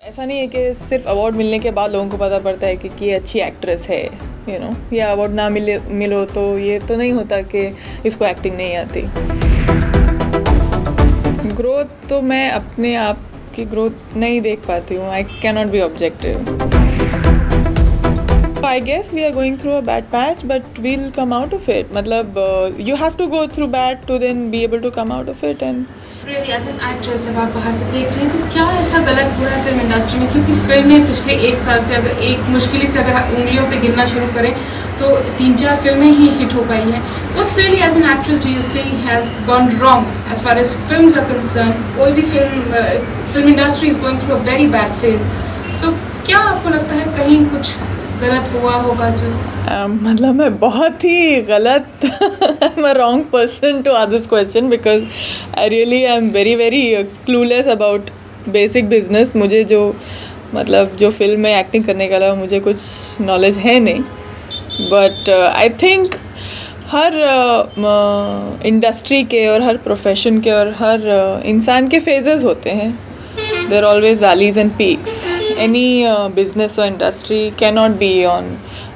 ऐसा नहीं है कि सिर्फ अवार्ड मिलने के बाद लोगों को पता पड़ता है कि ये अच्छी एक्ट्रेस है, या अवार्ड ना मिलो तो ये तो नहीं होता कि इसको एक्टिंग नहीं आती। ग्रोथ तो मैं अपने आप की ग्रोथ नहीं देख पाती हूँ। I can not be objective. I guess we are going through a bad patch, but we'll come out of it. मतलब you have to go through bad to then be able to come out of it. And really as an actress जब आप बाहर से देख रही हैं तो क्या ऐसा गलत हो रहा है फिल्म इंडस्ट्री में? क्योंकि फिल्में पिछले एक साल से अगर एक मुश्किल से अगर उंगलियों पे गिनना शुरू करें तो 3-4 फिल्में ही हिट हो पाई हैं. What really as an actress do you see has gone wrong as far as films are concerned? कोई भी film industry is going through a very bad phase. So क्या आपको लगता है कहीं कुछ गलत हुआ होगा जो मतलब मैं बहुत ही गलत I'm a wrong person to ask this question because I really am very very clueless about basic business. मुझे जो फिल्म में एक्टिंग करने का अलावा मुझे कुछ नॉलेज है नहीं, but I think her industry के और हर प्रोफेशन के और हर इंसान के फेजेस होते हैं. There are always valleys and peaks. Any business or industry cannot be on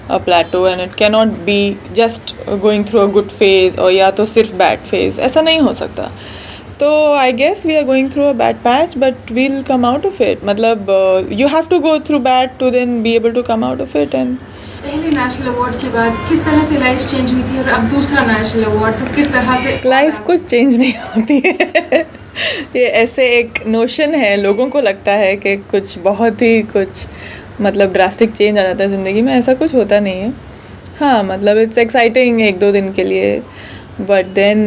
a plateau and it cannot be just going through a good phase or या तो सिर्फ bad phase. ऐसा नहीं हो सकता. तो I guess we are going through a bad patch, but we'll come out of it. मतलब you have to go through bad to then be able to come out of it. And पहले national award के बाद किस तरह से life change हुई थी और अब दूसरा नेशनल अवार्ड तो किस तरह से लाइफ कुछ चेंज नहीं होती है. ये ऐसे एक नोशन है, लोगों को लगता है कि कुछ बहुत ही कुछ मतलब ड्रास्टिक चेंज आ जाता है ज़िंदगी में. ऐसा कुछ होता नहीं है. हाँ मतलब इट्स एक्साइटिंग 1-2 दिन के लिए, but then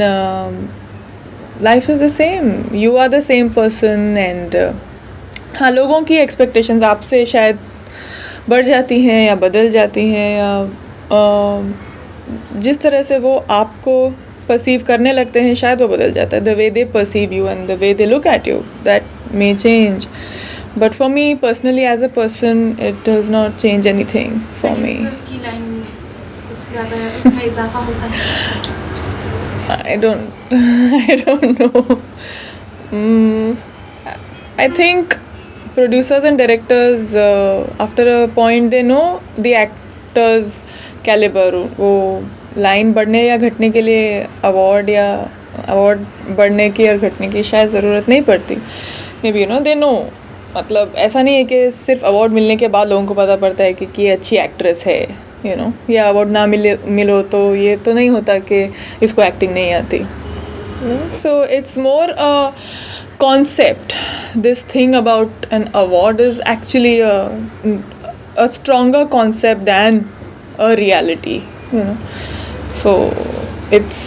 life is the same. You are the same person. And हाँ, लोगों की एक्सपेक्टेशंस आपसे शायद बढ़ जाती हैं या बदल जाती हैं, या जिस तरह से वो आपको परसीव करने लगते हैं शायद वो बदल जाता है. The way they perceive you and the way they look at you, that may change. But for me personally as a person it does not change anything for me. I don't know. I think producers and directors after a point they know the actors caliber. वो line बढ़ने या घटने के लिए award बढ़ने की और घटने की शायद ज़रूरत नहीं पड़ती. May be they know. मतलब ऐसा नहीं है कि सिर्फ अवार्ड मिलने के बाद लोगों को पता पड़ता है कि ये अच्छी एक्ट्रेस है, या अवार्ड ना मिलो तो ये तो नहीं होता कि इसको एक्टिंग नहीं आती. So it's more a concept. This thing about an award is actually a stronger concept than a reality, so it's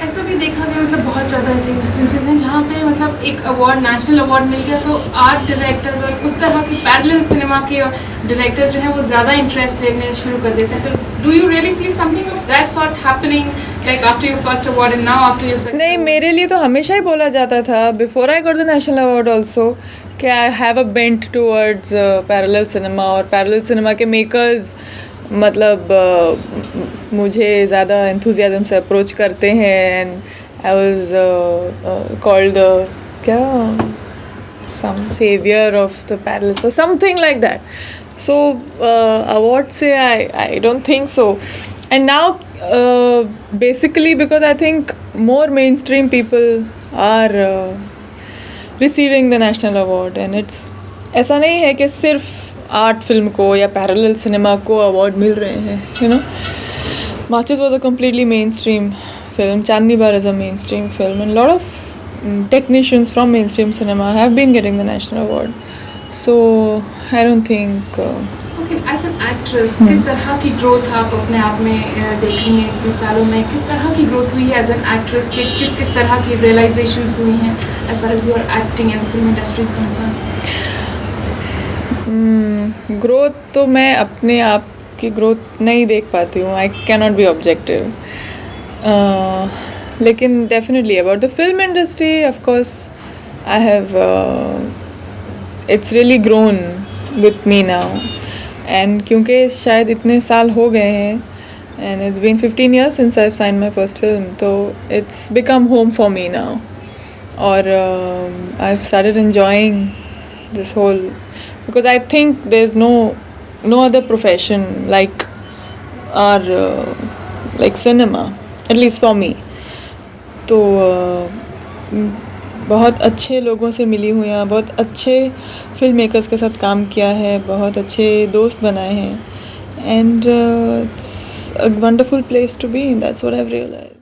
ऐसा भी देखा गया. मतलब बहुत ज़्यादा ऐसे इंस्टेंसेस हैं जहाँ पे मतलब एक अवार्ड नेशनल अवार्ड मिल गया तो आर्ट डायरेक्टर्स और उस तरह के पैरेलल सिनेमा के डायरेक्टर्स जो हैं वो ज़्यादा इंटरेस्ट लेने शुरू कर देते हैं. तो do you really feel something of that sort happening like after your first award and now after your second? नहीं, मेरे लिए तो हमेशा ही बोला जाता था before I got the national award also कि I have a bent towards parallel cinema, और पैरेलल सिनेमा के मेकर्स मतलब मुझे ज़्यादा एंथुजियाज्म से अप्रोच करते हैं. एंड आई वाज कॉल्ड क्या some saviour of the parallels और something like that. So award से I don't think so. And now basically because I think more mainstream people are receiving the national award, and it's ऐसा नहीं है कि सिर्फ art film को या parallel cinema को अवार्ड मिल रहे हैं. Matches was a completely mainstream film. Chandni Bar is a mainstream film, and a lot of technicians from mainstream cinema have been getting the national award. So I don't think as an actress किस तरह की growth आप अपने आप में देख रही हैं 20 सालों में? किस तरह की ग्रोथ हुई है एज एन एक्ट्रेस के? किस तरह की रियलाइजेशंस हुई हैं as far as your acting and film industry is concerned? Growth तो मैं अपने आप की ग्रोथ नहीं देख पाती हूँ. I can not be objective. लेकिन definitely about the film industry of course I have it's really grown with me now. And क्योंकि शायद इतने साल हो गए हैं, and it's been 15 years since I have signed my first film, तो it's become home for me now. और I have started enjoying this whole, because I think there's no other profession like our like cinema, at least for me. तो बहुत अच्छे लोगों से मिली हूँ यहाँ, बहुत अच्छे फिल्म मेकर्स के साथ काम किया है, बहुत अच्छे दोस्त बनाए हैं, and it's a wonderful place to be in, that's what I have realised.